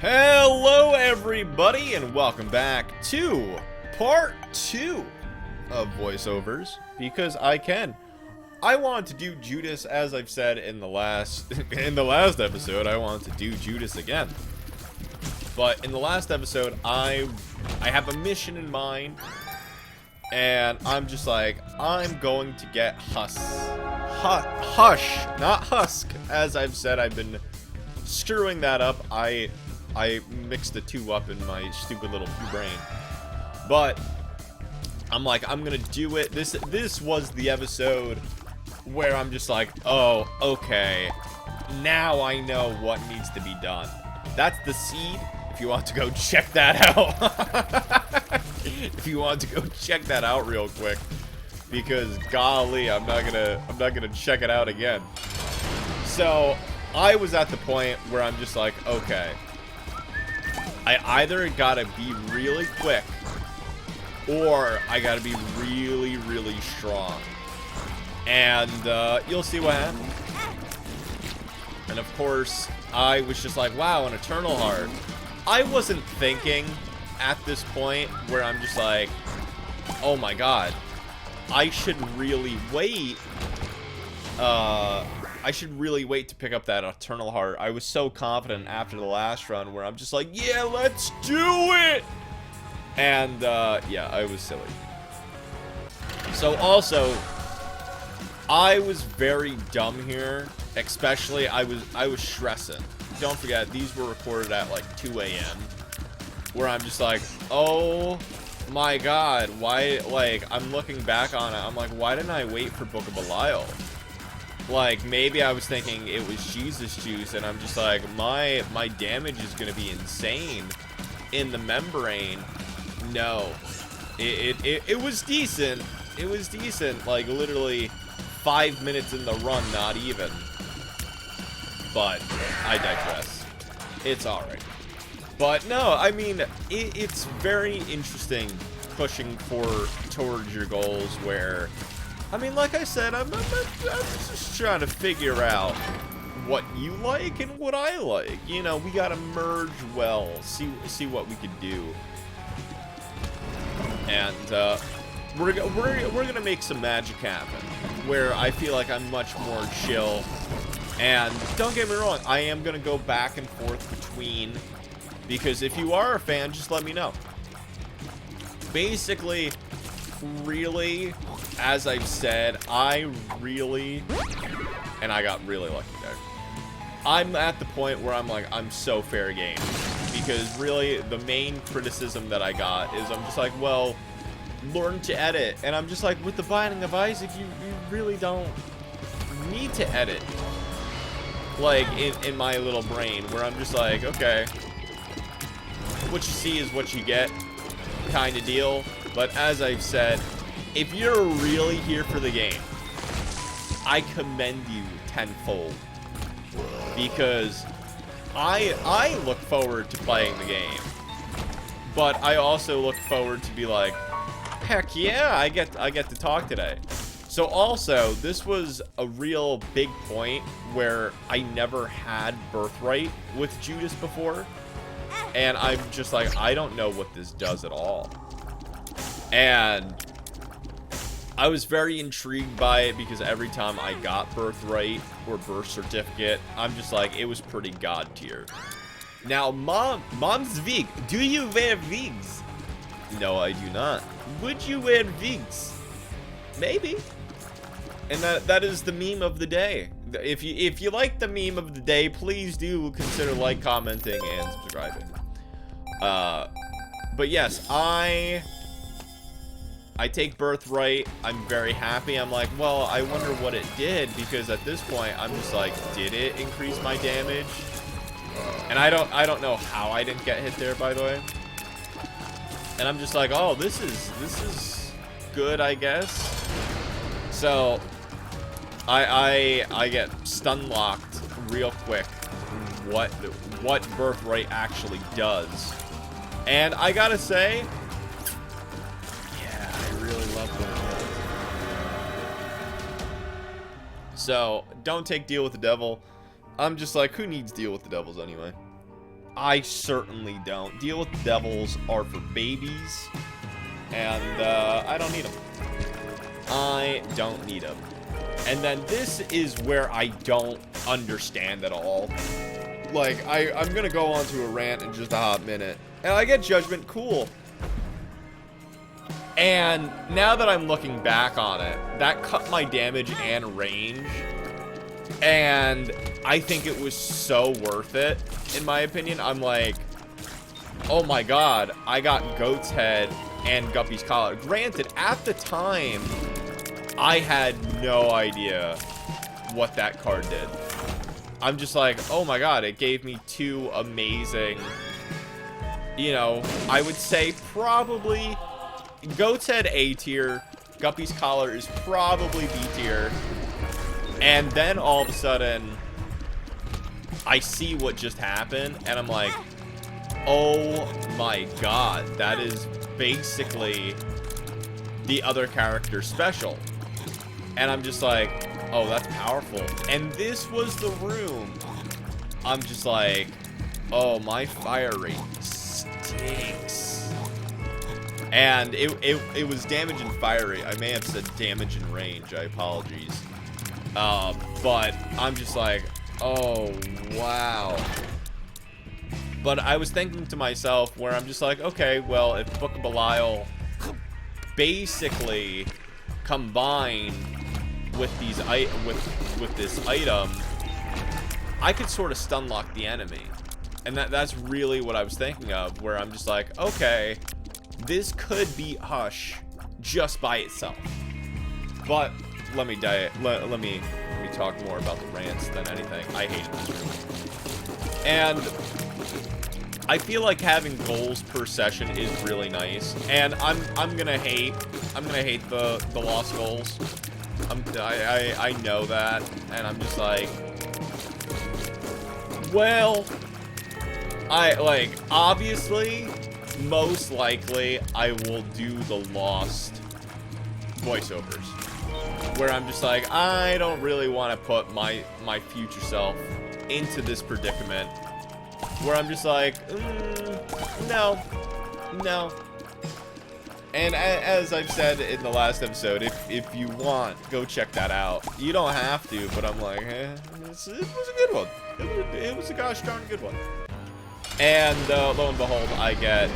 Hello everybody and welcome back to part 2 of voiceovers, because I can. I wanted to do Judas, as I've said in the last episode. I wanted to do Judas again. But in the last episode, I have a mission in mind, and I'm just like, I'm going to get Hush, not Husk. As I've said, I've been screwing that up. I mixed the two up in my stupid little brain. But I'm like, I'm gonna do it. This was the episode where I'm just like, oh, okay, now I know what needs to be done. That's the seed. If you want to go check that out. If you want to go check that out real quick, because golly, I'm not gonna check it out again. So I was at the point where I'm just like, okay, I either gotta be really quick, or I gotta be really, really strong. And you'll see what happens. And of course, I was just like, wow, an Eternal Heart. I wasn't thinking at this point where I'm just like, oh my god, I should really wait. I should really wait to pick up that Eternal Heart. I was so confident after the last run where I'm just like, yeah, let's do it! And, yeah, I was silly. So, also, I was very dumb here. Especially, I was stressing. Don't forget, these were recorded at, like, 2 a.m. Where I'm just like, oh my god, why, like, I'm looking back on it, I'm like, why didn't I wait for Book of Belial? Like, maybe I was thinking it was Jesus Juice, and I'm just like, my damage is gonna be insane in the membrane. No. It was decent. It was decent, like, literally 5 minutes in the run, not even. But, I digress. It's alright. But, no, I mean, it's very interesting pushing towards your goals where, I mean, like I said, I'm just trying to figure out what you like and what I like. You know, we gotta merge well, see what we could do. And we're gonna make some magic happen, where I feel like I'm much more chill. And don't get me wrong, I am gonna go back and forth between, because if you are a fan, just let me know. Basically, really, as I've said, I got really lucky there. I'm at the point where I'm like, I'm so fair game. Because really, the main criticism that I got is I'm just like, well, learn to edit. And I'm just like, with the Binding of Isaac, you really don't need to edit. Like, in my little brain, where I'm just like, okay, what you see is what you get, kind of deal. But as I've said, if you're really here for the game, I commend you tenfold. Because I look forward to playing the game. But I also look forward to be like, heck yeah, I get to talk today. So also, this was a real big point where I never had Birthright with Judas before. And I'm just like, I don't know what this does at all. And I was very intrigued by it because every time I got Birthright or Birth Certificate, I'm just like, it was pretty god tier. Now, Mom's wig. Do you wear wigs? No, I do not. Would you wear wigs? Maybe. And that is the meme of the day. If you like the meme of the day, please do consider like, commenting, and subscribing. But yes, I take Birthright. I'm very happy. I'm like, well, I wonder what it did, because at this point, I'm just like, did it increase my damage? And I don't know how I didn't get hit there, by the way. And I'm just like, oh, this is good, I guess. So I get stun locked real quick. What Birthright actually does. And I gotta say, yeah, I really love that. So, don't take Deal with the Devil. I'm just like, who needs Deal with the Devils anyway? I certainly don't. Deal with devils are for babies, and I don't need them. I don't need them. And then this is where I don't understand at all. Like, I'm gonna go on to a rant in just a hot minute. And I get Judgment, cool. And now that I'm looking back on it, that cut my damage and range. And I think it was so worth it, in my opinion. I'm like, oh my god, I got Goat's Head and Guppy's Collar. Granted, at the time, I had no idea what that card did. I'm just like, oh my god, it gave me 2 amazing, you know, I would say probably Goat's Head A tier, Guppy's Collar is probably B tier, and then all of a sudden, I see what just happened, and I'm like, oh my god, that is basically the other character's special. And I'm just like, oh, that's powerful. And this was the room. I'm just like, oh, my fire rate stinks. And it was damage and fire rate. I may have said damage and range. I apologies. But I'm just like, oh, wow. But I was thinking to myself where I'm just like, okay, well, if Book of Belial basically combined with these with this item, I could sort of stun lock the enemy. And that's really what I was thinking of, where I'm just like, okay, this could beat Hush just by itself. But let me talk more about the rants than anything. I hated this room. And I feel like having goals per session is really nice. And I'm gonna hate the lost goals. I know that, and I'm just like, well, obviously, most likely, I will do the lost voiceovers, where I'm just like, I don't really want to put my future self into this predicament, where I'm just like, no. And as I've said in the last episode, if you want, go check that out. You don't have to, but I'm like, it was a good one. It was a gosh darn good one. And lo and behold, I get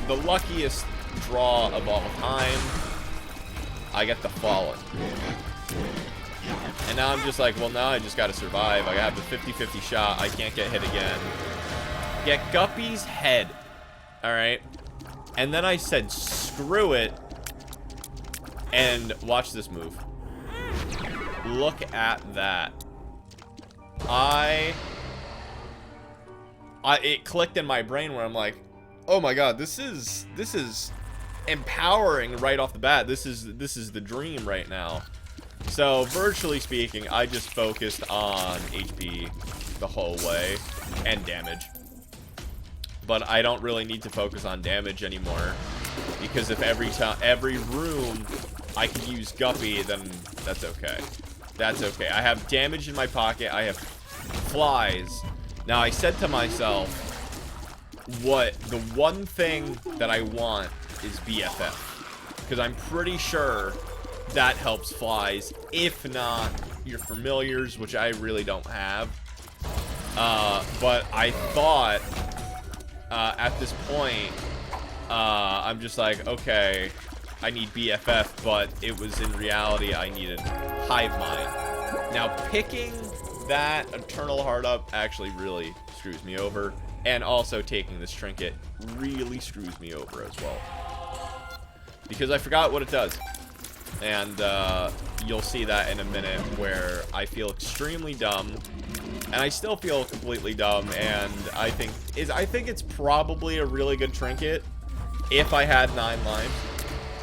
the luckiest draw of all time. I get the Fallen. And now I'm just like, well, now I just gotta survive. I have the 50-50 shot. I can't get hit again. Get Guppy's Head. Alright. And then I said, screw it. And watch this move. Look at that. It clicked in my brain where I'm like, oh my god, this is empowering right off the bat. This is the dream right now. So, virtually speaking, I just focused on HP the whole way and damage. But I don't really need to focus on damage anymore, because if every room I can use Guppy, then that's okay. That's okay. I have damage in my pocket. I have flies. Now, I said to myself, the one thing that I want is BFF, because I'm pretty sure that helps flies, if not your familiars, which I really don't have. But I thought at this point, I'm just like, okay, I need BFF, but it was in reality I needed Hive Mind. Now, picking that Eternal Heart up actually really screws me over, and also taking this trinket really screws me over as well, because I forgot what it does. And you'll see that in a minute, where I feel extremely dumb, and I still feel completely dumb. And I think it's probably a really good trinket if I had 9 lives,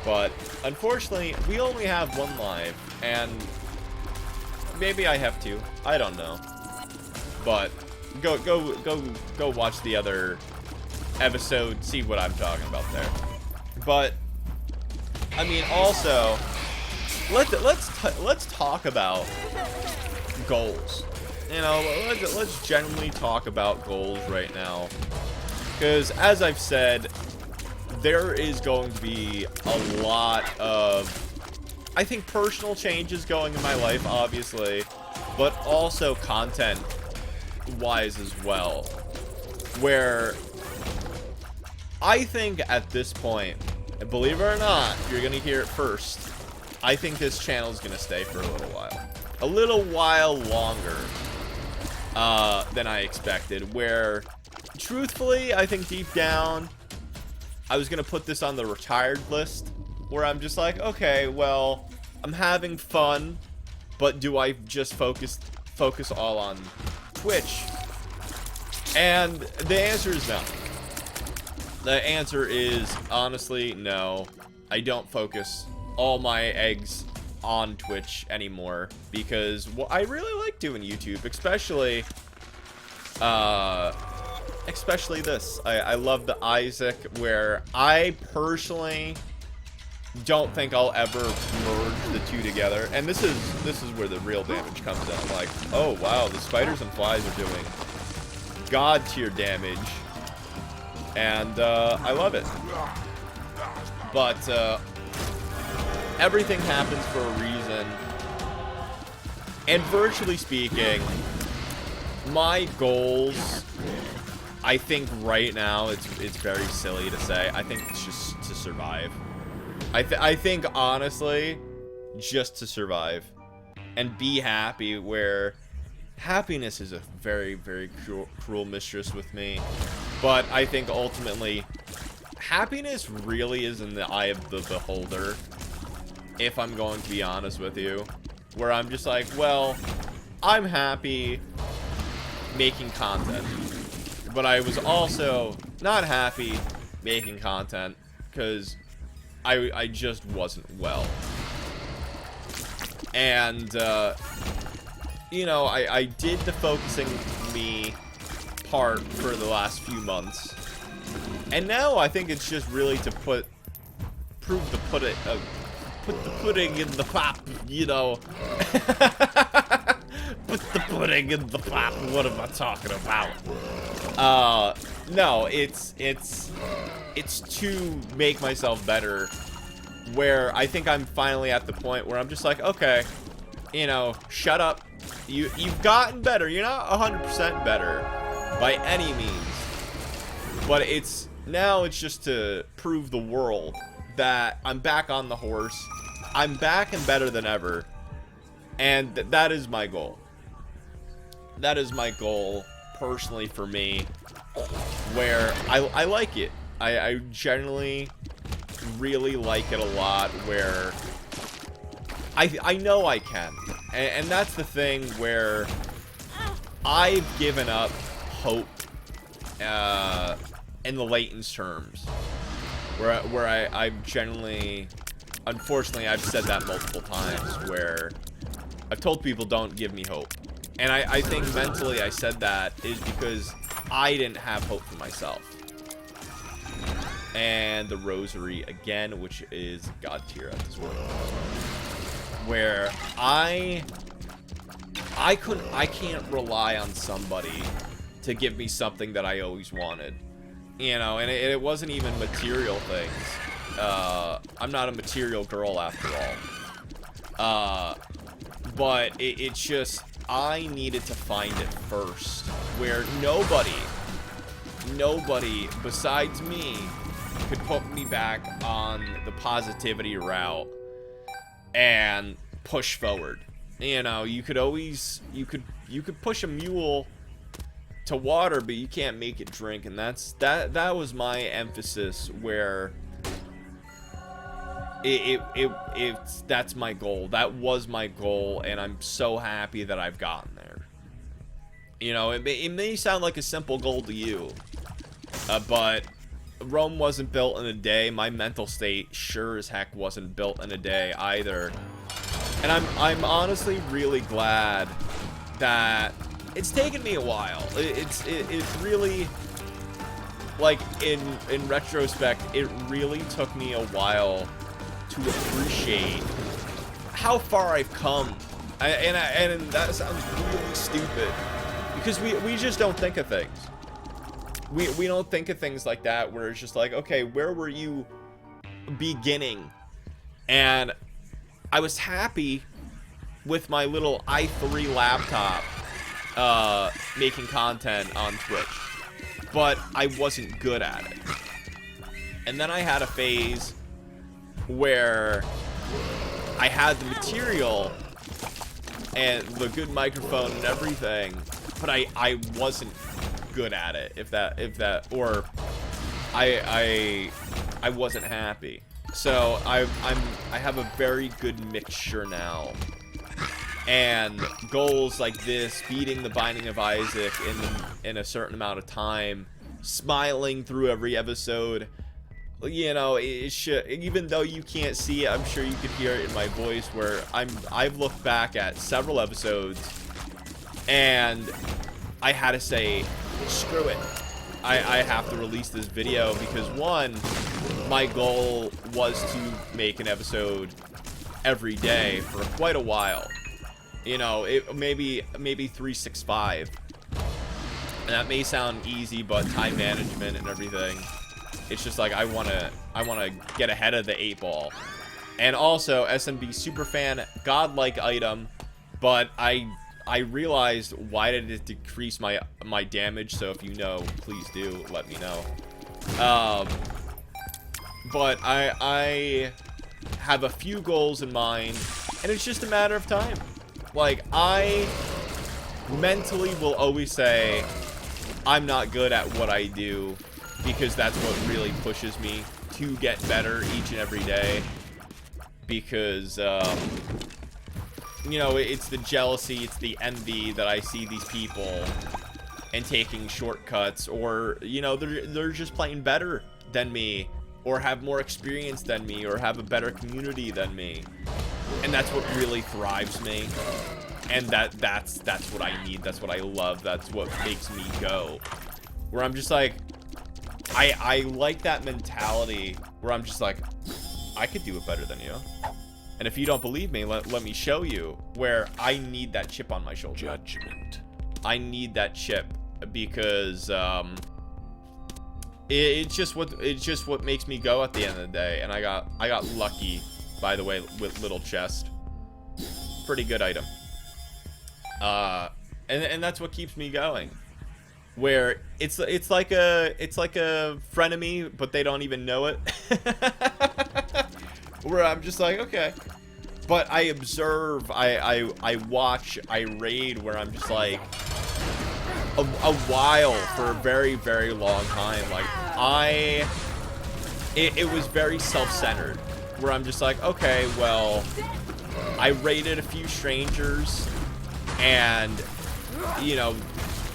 but unfortunately we only have 1 life, and maybe I have 2. I don't know, but go watch the other episode, see what I'm talking about there. But I mean, also, let's talk about goals. you know, let's generally talk about goals right now. Because, as I've said, there is going to be a lot of, I think, personal changes going in my life, obviously, but also content-wise as well. Where I think at this point, and believe it or not, you're going to hear it first, I think this channel is going to stay for a little while. A little while longer than I expected, where, truthfully, I think deep down, I was going to put this on the retired list, where I'm just like, okay, well, I'm having fun, but do I just focus all on Twitch? And the answer is no. The answer is, honestly, no. I don't focus all my eggs on Twitch anymore, because, well, I really like doing YouTube, especially this. I love the Isaac, where I personally don't think I'll ever merge the two together. And this is where the real damage comes in. I'm like, oh wow, the spiders and flies are doing god tier damage, and I love it. But everything happens for a reason, and virtually speaking, my goals, I think right now, it's very silly to say, I think it's just to survive. I think, honestly, just to survive and be happy, where happiness is a very, very cruel mistress with me. But I think ultimately, happiness really is in the eye of the beholder, if I'm going to be honest with you. Where I'm just like, well, I'm happy making content, but I was also not happy making content because I just wasn't well. And, you know, I did the focusing me part for the last few months. And now I think it's just really to put the pudding in the pop, you know. Put the pudding in the pop, what am I talking about? No, it's to make myself better, where I think I'm finally at the point where I'm just like, okay, you know, shut up. You've gotten better. You're not 100% better by any means, but now it's just to prove the world that I'm back on the horse. I'm back and better than ever, and that is my goal. That is my goal personally for me, where I like it. I generally really like it a lot, where I know I can. And that's the thing where I've given up hope in the Layton's terms. Where I've generally, unfortunately, I've said that multiple times, where I've told people don't give me hope. And I think mentally I said that is because I didn't have hope for myself. And the rosary again, which is god tier at this point, where I can't rely on somebody to give me something that I always wanted, you know. And it wasn't even material things. I'm not a material girl after all. But it's just, I needed to find it first, where nobody besides me could put me back on the positivity route and push forward. You know, you could push a mule to water, but you can't make it drink. And that was my emphasis, where that's my goal. That was my goal, and I'm so happy that I've gotten there. You know, it may sound like a simple goal to you, but Rome wasn't built in a day. My mental state sure as heck wasn't built in a day either. And I'm honestly really glad that it's taken me a while. It's really, like, in retrospect, it really took me a while to appreciate how far I've come And that sounds really stupid because we just don't think of things. We don't think of things like that where it's just like, okay, where were you beginning? And I was happy with my little i3 laptop making content on Twitch, but I wasn't good at it. And then I had a phase where I had the material and the good microphone and everything, but I wasn't good at it, or I wasn't happy. So I have a very good mixture now, and goals like this, beating the Binding of Isaac in a certain amount of time, smiling through every episode. You know, it should, even though you can't see it, I'm sure you could hear it in my voice where I've looked back at several episodes and I had to say, screw it. I have to release this video because, one, my goal was to make an episode every day for quite a while. You know, maybe 365. And that may sound easy, but time management and everything, it's just like I wanna get ahead of the 8 ball. And also SMB Superfan, godlike item, but I realized, why did it decrease my damage? So if you know, please do let me know. But I have a few goals in mind, and it's just a matter of time. Like, I mentally will always say I'm not good at what I do, because that's what really pushes me to get better each and every day. Because, you know, it's the jealousy, it's the envy that I see these people and taking shortcuts, or, you know, they're just playing better than me, or have more experience than me, or have a better community than me. And that's what really thrives me. And that's what I need. That's what I love. That's what makes me go. Where I'm just like, I like that mentality where I'm just like, I could do it better than you. And if you don't believe me, let me show you where I need that chip on my shoulder. Judgment. I need that chip because it's just what makes me go at the end of the day. And I got lucky, by the way, with Little Chest. Pretty good item. And that's what keeps me going. Where it's like a frenemy, but they don't even know it. Where I'm just like, okay. But I observe, I watch, I raid, where I'm just like, a while, for a very, very long time. Like, it was very self-centered. Where I'm just like, okay, well, I raided a few strangers, and, you know,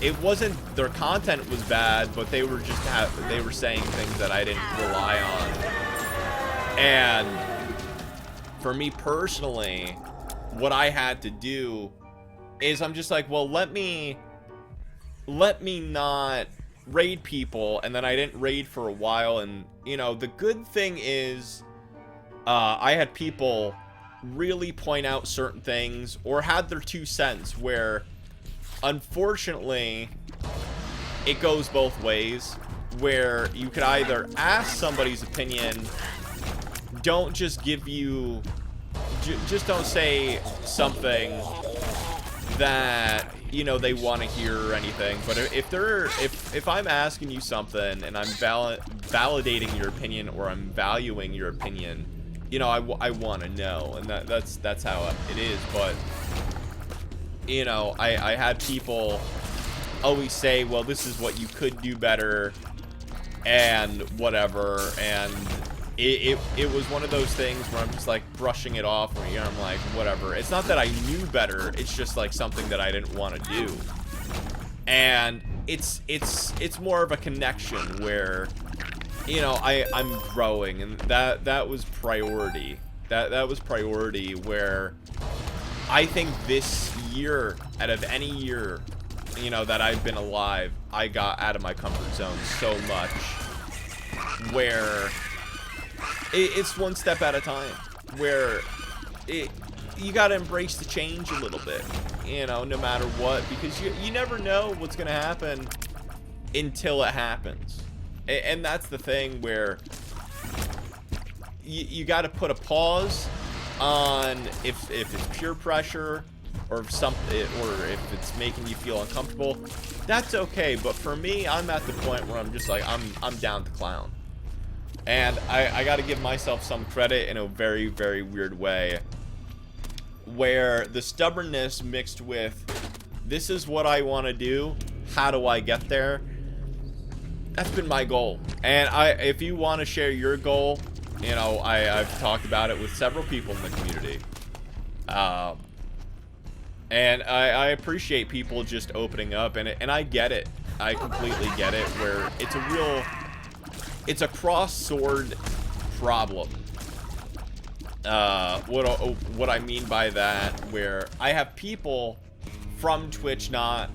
it wasn't, their content was bad, but they were just they were saying things that I didn't rely on. And for me personally, what I had to do is I'm just like, well, let me not raid people. And then I didn't raid for a while. And, you know, the good thing is I had people really point out certain things, or had their 2 cents, where unfortunately it goes both ways, where you could either ask somebody's opinion, don't just give you just don't say something that, you know, they want to hear or anything. But if I'm asking you something and I'm validating your opinion, or I'm valuing your opinion, you know, I want to know, and that's how it is. But, you know, I had people always say, well, this is what you could do better, and whatever, and it was one of those things where I'm just like brushing it off, where, you know, I'm like, whatever. It's not that I knew better, it's just like something that I didn't want to do. And it's more of a connection where, you know, I'm growing, and that was priority. That was priority, where I think this year, out of any year, you know, that I've been alive, I got out of my comfort zone so much, where it's one step at a time, where you got to embrace the change a little bit, you know, no matter what, because you never know what's going to happen until it happens. And that's the thing where you got to put a pause on if it's peer pressure or something, or if it's making you feel uncomfortable. That's okay, but for me, I'm at the point where I'm just like, I'm down to clown. And I got to give myself some credit in a very, very weird way, where the stubbornness mixed with, this is what I want to do, how do I get there? That's been my goal. And if you want to share your goal, you know, I've talked about it with several people in the community. And I appreciate people just opening up, and I get it. I completely get it, where it's a cross-sword problem. What I mean by that, where I have people from Twitch not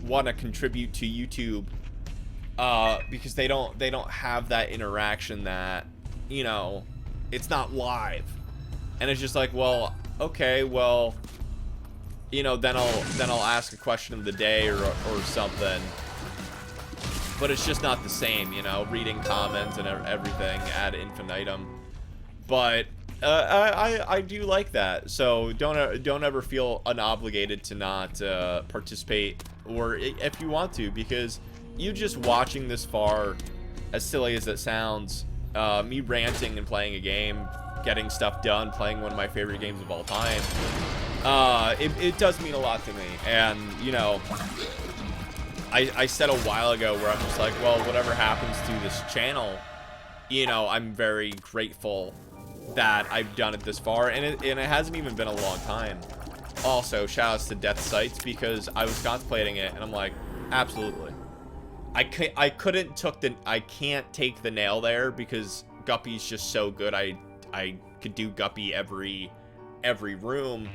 want to contribute to YouTube because they don't have that interaction, that, you know, it's not live. And it's just like, well, okay, well, you know, then I'll ask a question of the day or something. But it's just not the same, you know, reading comments and everything ad infinitum. But I do like that. So don't ever feel unobligated to not participate, or if you want to, because you just watching this far, as silly as it sounds, me ranting and playing a game, getting stuff done, playing one of my favorite games of all time, it does mean a lot to me. And, you know, I said a while ago where I'm just like, well, whatever happens to this channel, you know, I'm very grateful that I've done it this far, and it hasn't even been a long time. Also, shoutouts to Death Sights, because I was contemplating it, and I'm like, absolutely. I can't take the nail there, because Guppy's just so good. I could do Guppy every room,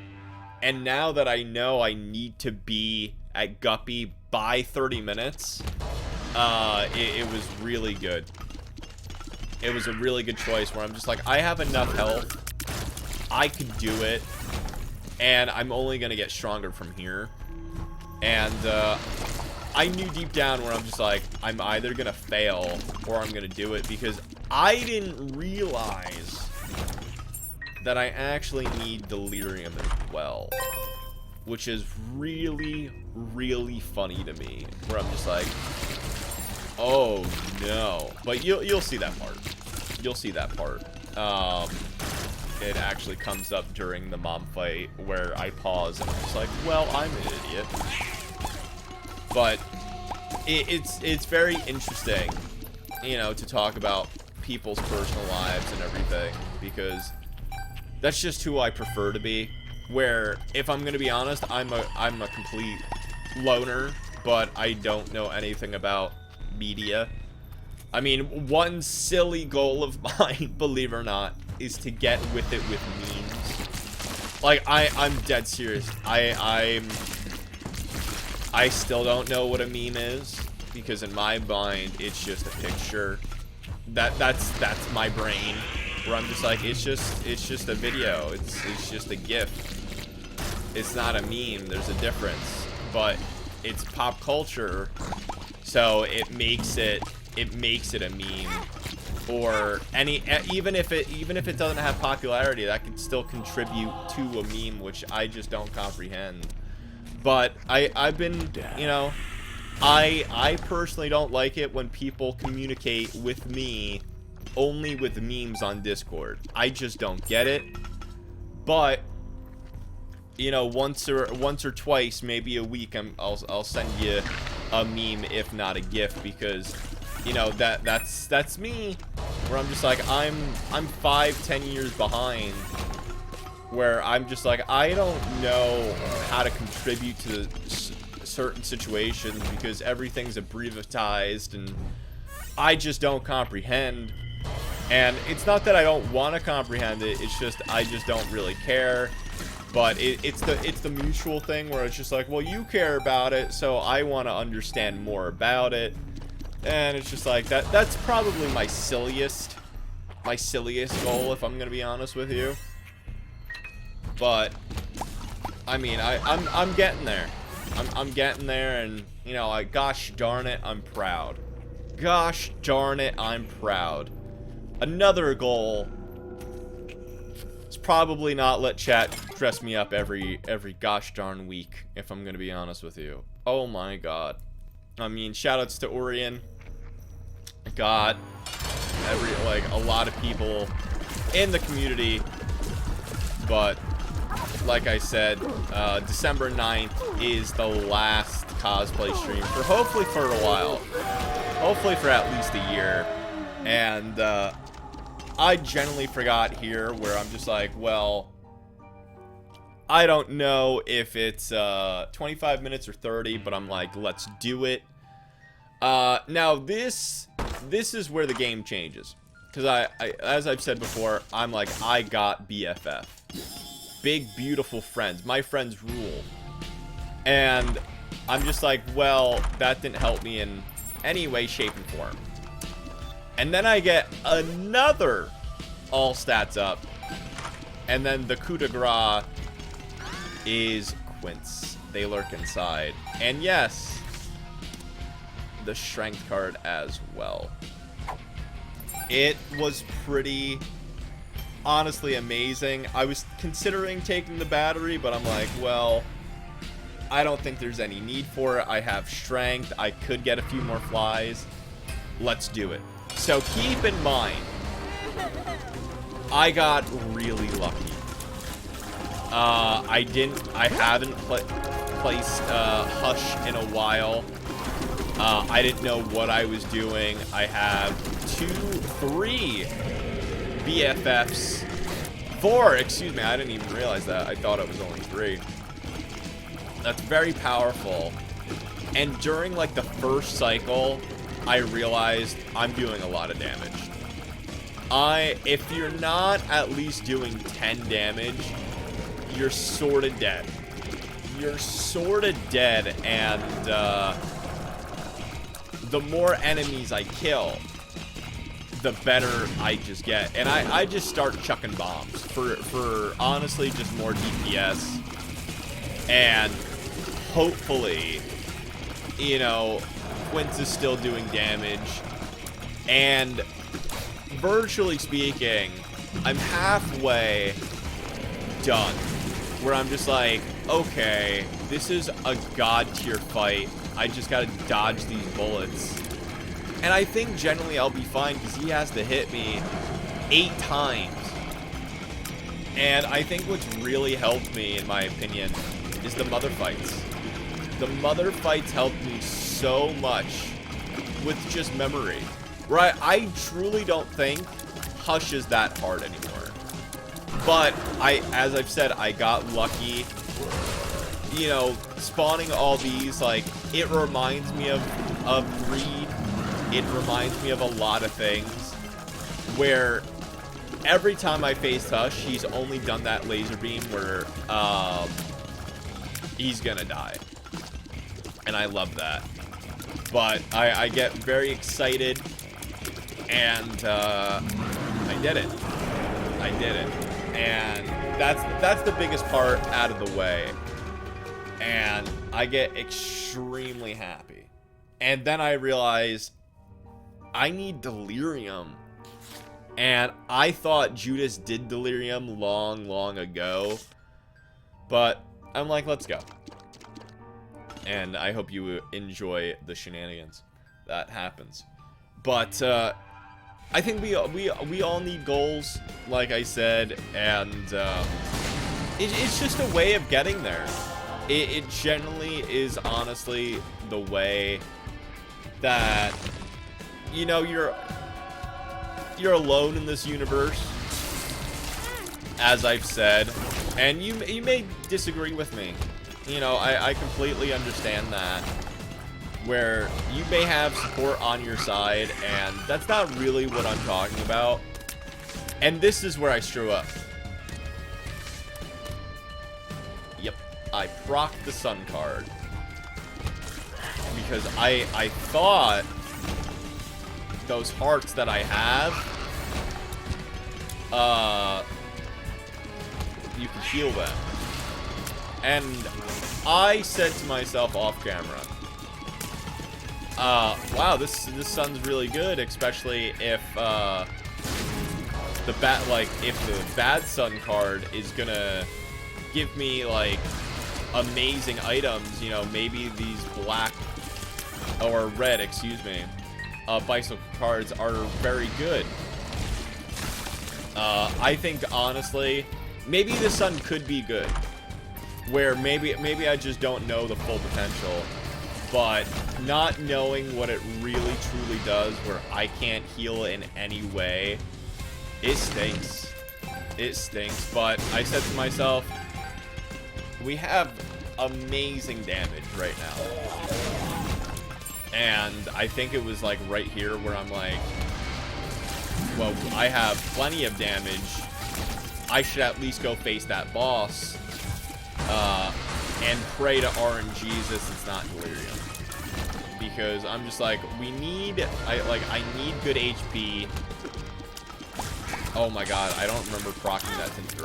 and now that I know I need to be at Guppy by 30 minutes, it was really good. It was a really good choice, where I'm just like, I have enough health, I could do it, and I'm only gonna get stronger from here. And I knew deep down where I'm just like, I'm either gonna fail or I'm gonna do it, because I didn't realize that I actually need delirium as well, which is really, really funny to me, where I'm just like, oh no. But you'll see that part. You'll see that part. It actually comes up during the mom fight, where I pause and I'm just like, well, I'm an idiot. But it's very interesting, you know, to talk about people's personal lives and everything, because that's just who I prefer to be. Where, if I'm gonna be honest, I'm a complete loner, but I don't know anything about media. I mean, one silly goal of mine, believe it or not, is to get with it with memes. Like, I'm dead serious. I still don't know what a meme is, because in my mind, it's just a picture. That's my brain, where I'm just like, it's just a video. It's just a GIF. It's not a meme. There's a difference, but it's pop culture, so it makes it a meme. Or even if it doesn't have popularity, that could still contribute to a meme, which I just don't comprehend. But I've been, you know, I personally don't like it when people communicate with me only with memes on Discord. I just don't get it. But, you know, once or twice, maybe a week, I'll send you a meme, if not a GIF, because, you know, that's me, where I'm just like, I'm 5-10 years behind, where I'm just like, I don't know how to contribute to certain situations, because everything's abbreviatized and I just don't comprehend. And it's not that I don't want to comprehend it, it's just I just don't really care. But it's the mutual thing, where it's just like, well, you care about it, so I want to understand more about it. And it's just like, that's probably my silliest goal, if I'm gonna be honest with you. But I mean, I'm getting there. I'm getting there, and you know, gosh darn it, I'm proud. Gosh darn it, I'm proud. Another goal. It's probably not let chat dress me up every gosh darn week, if I'm gonna be honest with you. Oh my god. I mean, shoutouts to Orion. Got a lot of people in the community, but like I said, December 9th is the last cosplay stream for hopefully for a while. Hopefully for at least a year. And I generally forgot here where I'm just like, well, I don't know if it's 25 minutes or 30, but I'm like, let's do it. Now this is where the game changes. Because I as I've said before, I'm like, I got BFF. Big, beautiful friends. My friends rule. And I'm just like, well, that didn't help me in any way, shape, and form. And then I get another all stats up. And then the coup de grace is Quince. They lurk inside. And yes, the strength card as well. It was pretty, honestly, amazing. I was considering taking the battery, but I'm like, well, I don't think there's any need for it. I have strength. I could get a few more flies. Let's do it. So keep in mind, I got really lucky. I haven't placed Hush in a while. I didn't know what I was doing. I have 3 BFFs. 4, excuse me. I didn't even realize that. I thought it was only 3. That's very powerful. And during like the first cycle, I realized I'm doing a lot of damage. If you're not at least doing 10 damage, you're sort of dead. You're sort of dead, and the more enemies I kill, the better I just get. And I just start chucking bombs for honestly just more DPS. And hopefully, you know, Quince is still doing damage. And virtually speaking, I'm halfway done. Where I'm just like, okay, this is a god tier fight. I just gotta dodge these bullets. And I think generally I'll be fine because he has to hit me 8 times. And I think what's really helped me, in my opinion, is the mother fights. The mother fights helped me so much with just memory. Right? I truly don't think Hush is that hard anymore. But as I've said, I got lucky. You know, spawning all these, like, it reminds me of Greed. It reminds me of a lot of things. Where every time I faced Hush, he's only done that laser beam where he's gonna die. And I love that. But I get very excited. And I did it. I did it. And that's the biggest part out of the way. And I get extremely happy. And then I realize I need Delirium. And I thought Judas did Delirium long ago. But I'm like, let's go. And I hope you enjoy the shenanigans that happens. But I think we all need goals, like I said, and it's just a way of getting there. It generally is honestly the way that, you know, you're alone in this universe, as I've said, and you may disagree with me. You know, I completely understand that. Where you may have support on your side, and that's not really what I'm talking about. And this is where I screw up. Yep, I procced the Sun card. Because I thought those hearts that I have, you can heal them. And I said to myself off camera, wow, this sun's really good, especially if the bad sun card is gonna give me like amazing items, you know, maybe these black or red, excuse me, bicycle cards are very good. I think honestly, maybe the sun could be good, where maybe I just don't know the full potential. But not knowing what it really truly does, where I can't heal in any way, it stinks. It stinks. But I said to myself, we have amazing damage right now. And I think it was like right here where I'm like, well, I have plenty of damage. I should at least go face that boss. And pray to RNGesus it's not Delirium. Because I'm just like, I need good HP. Oh my god, I don't remember proccing that Tinted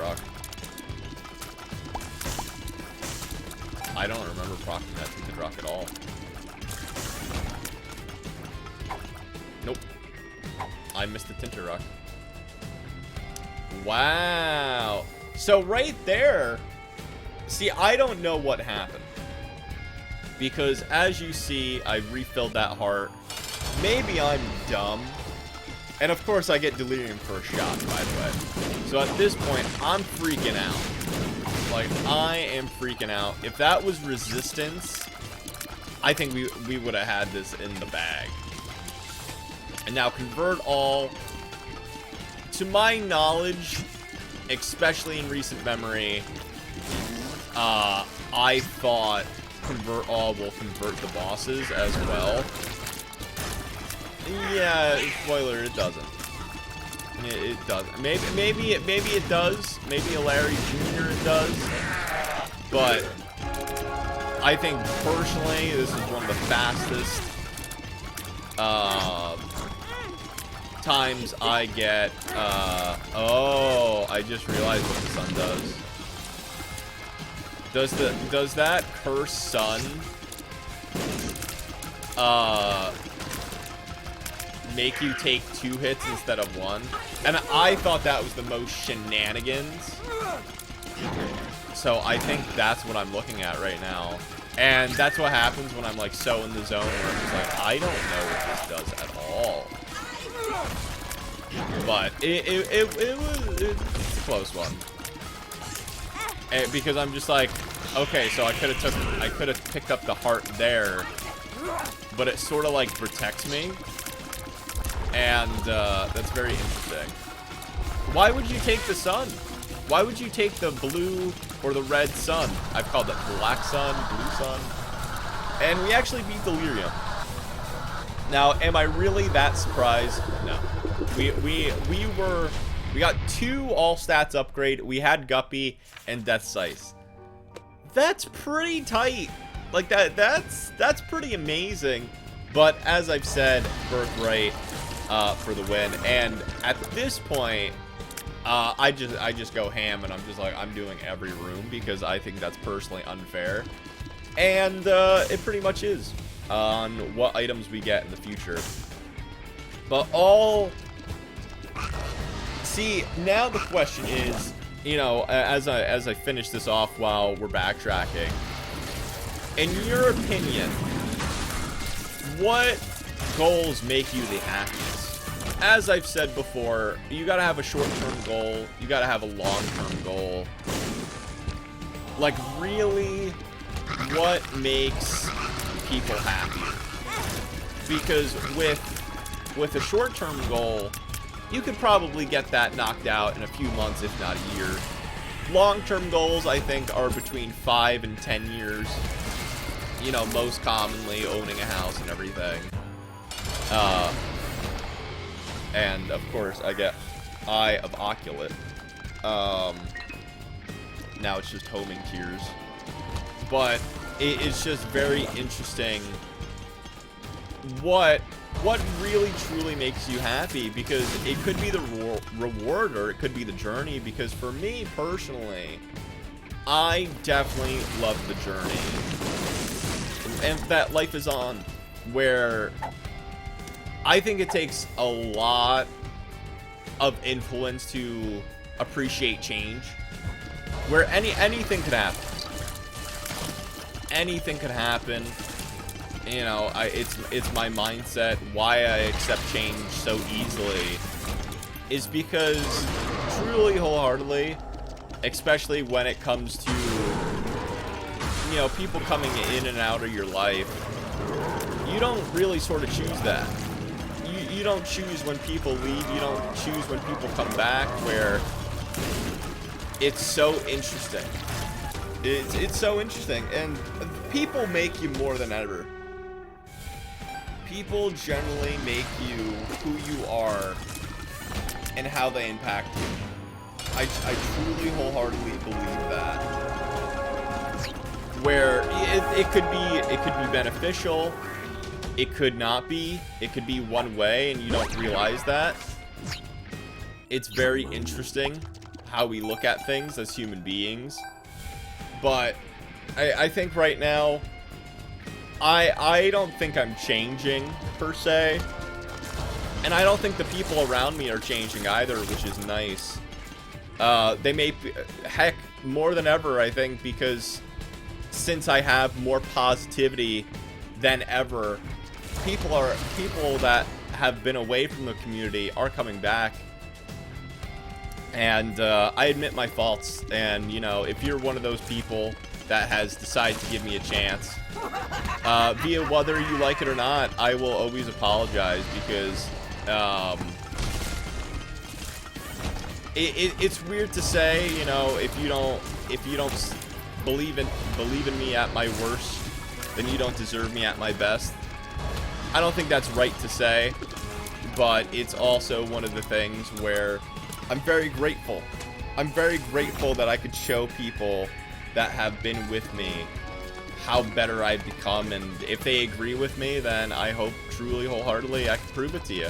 I don't remember proccing that Tinted Rock at all. Nope. I missed the Tinted Rock. Wow. So right there, see, I don't know what happened. Because as you see, I refilled that heart. Maybe I'm dumb. And of course I get Delirium for a shot, by the way. So at this point, I'm freaking out. Like, I am freaking out. If that was Resistance, I think we would have had this in the bag. And now Convert All. To my knowledge, especially in recent memory, I thought Convert All will convert the bosses as well. Yeah, spoiler, it doesn't. It doesn't. Maybe it does. Maybe a Larry Jr. it does. But I think personally, this is one of the fastest times I get. Oh, I just realized what the sun does. Does that cursed sun make you take 2 hits instead of 1? And I thought that was the most shenanigans. So I think that's what I'm looking at right now. And that's what happens when I'm like so in the zone where I'm just like, I don't know what this does at all. But it's a close one. Because I'm just like, okay, so I could have picked up the heart there, but it sort of like protects me, and that's very interesting. Why would you take the sun? Why would you take the blue or the red sun? I've called it black sun, blue sun, and we actually beat Delirium. Now, am I really that surprised? No. We got 2 all stats upgrade. We had Guppy and Death Sice. That's pretty tight. Like that's pretty amazing. But as I've said, Birthright for the win. And at this point, I just go ham and I'm just like, I'm doing every room because I think that's personally unfair. And it pretty much is on what items we get in the future. But see, now the question is, you know, as I finish this off while we're backtracking, in your opinion, what goals make you the happiest? As I've said before, you gotta have a short-term goal, you gotta have a long-term goal. Like, really, what makes people happy? Because with a short-term goal, you could probably get that knocked out in a few months, if not a year. Long-term goals, I think, are between 5 and 10 years. You know, most commonly owning a house and everything. And, of course, I get Eye of Oculate. Now it's just homing tears. But it's just very interesting what really truly makes you happy, because it could be the reward or it could be the journey. Because for me personally, I definitely love the journey. And that Life is On, where I think it takes a lot of influence to appreciate change. Where anything could happen. Anything could happen. You know, it's my mindset. Why I accept change so easily is because truly, wholeheartedly, especially when it comes to, you know, people coming in and out of your life, you don't really sort of choose that. You don't choose when people leave. You don't choose when people come back. Where it's so interesting. It's so interesting, and people make you more than ever. People generally make you who you are and how they impact you. I truly wholeheartedly believe that. Where it could be beneficial, it could not be. It could be one way and you don't realize that. It's very interesting how we look at things as human beings. But I think right now, I don't think I'm changing, per se. And I don't think the people around me are changing either, which is nice. They may be, heck, more than ever, I think, because since I have more positivity than ever, people that have been away from the community are coming back. And I admit my faults, and, you know, if you're one of those people that has decided to give me a chance, via whether you like it or not, I will always apologize, because it's weird to say, you know, if you don't believe in me at my worst, then you don't deserve me at my best. I don't think that's right to say, but it's also one of the things where I'm very grateful. I'm very grateful that I could show people that have been with me how better I've become, and if they agree with me, then I hope truly wholeheartedly I can prove it to you.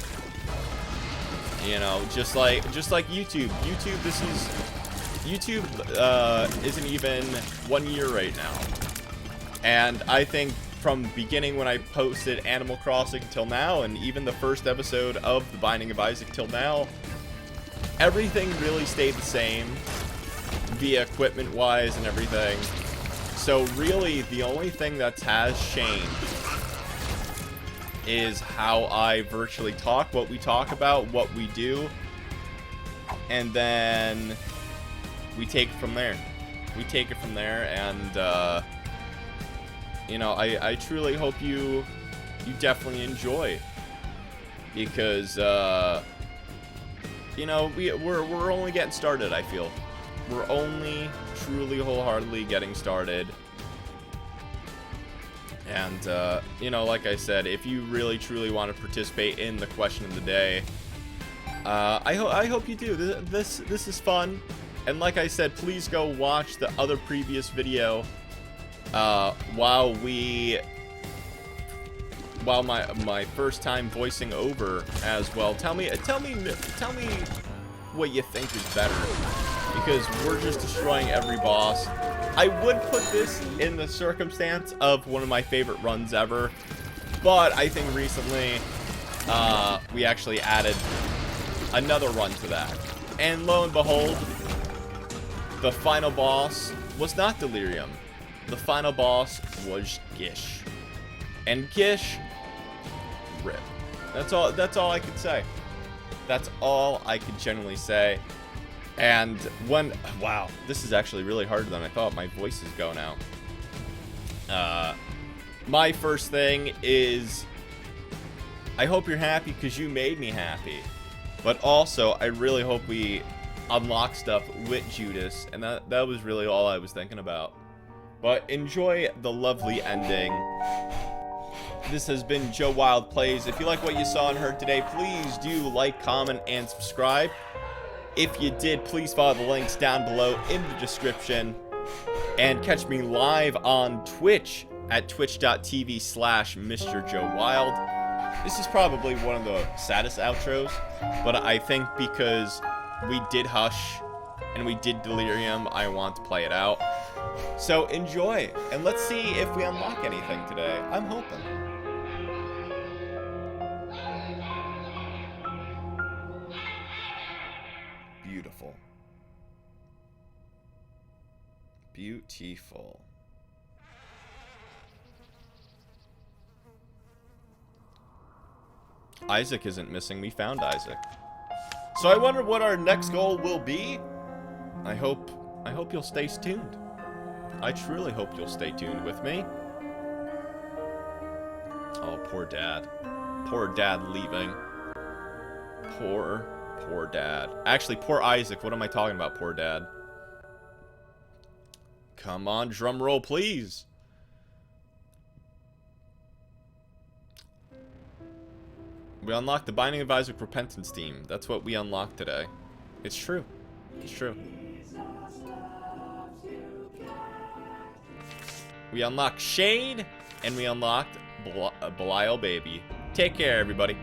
You know, just like YouTube. YouTube isn't even 1 year right now. And I think from the beginning when I posted Animal Crossing till now, and even the first episode of The Binding of Isaac till now, everything really stayed the same, via equipment-wise and everything. So really, the only thing that has changed is how I virtually talk, what we talk about, what we do, and then we take it from there. We take it from there, and you know, I truly hope you definitely enjoy, because you know, we're only getting started. I feel we're only truly wholeheartedly getting started. And you know, like I said, if you really truly want to participate in the question of the day, I hope you do. This is fun. And like I said, please go watch the other previous video while my first time voicing over as well. Tell me what you think is better, because we're just destroying every boss. I would put this in the circumstance of one of my favorite runs ever, but I think recently we actually added another run to that, and lo and behold, the final boss was not Delirium. The final boss was Gish, and Gish, rip. That's all I could say. That's all I could genuinely say. And wow, this is actually really harder than I thought. My voice is going out. My first thing is, I hope you're happy because you made me happy. But also, I really hope we unlock stuff with Judas. And that was really all I was thinking about. But enjoy the lovely ending. This has been Joe Wild Plays. If you like what you saw and heard today, please do like, comment, and subscribe. If you did, please follow the links down below in the description. And catch me live on Twitch at twitch.tv/Mr. Joe Wild. This is probably one of the saddest outros, but I think because we did Hush and we did Delirium, I want to play it out. So enjoy, and let's see if we unlock anything today. I'm hoping. Beautiful. Beautiful. Isaac isn't missing. We found Isaac. So I wonder what our next goal will be. I hope you'll stay tuned. I truly hope you'll stay tuned with me. Oh, poor dad. Poor dad leaving. Poor dad. Actually, poor Isaac. What am I talking about, poor dad? Come on, drum roll, please. We unlocked the Binding of Isaac Repentance team. That's what we unlocked today. It's true. It's true. We unlocked Shade, and we unlocked Belial Baby. Take care, everybody.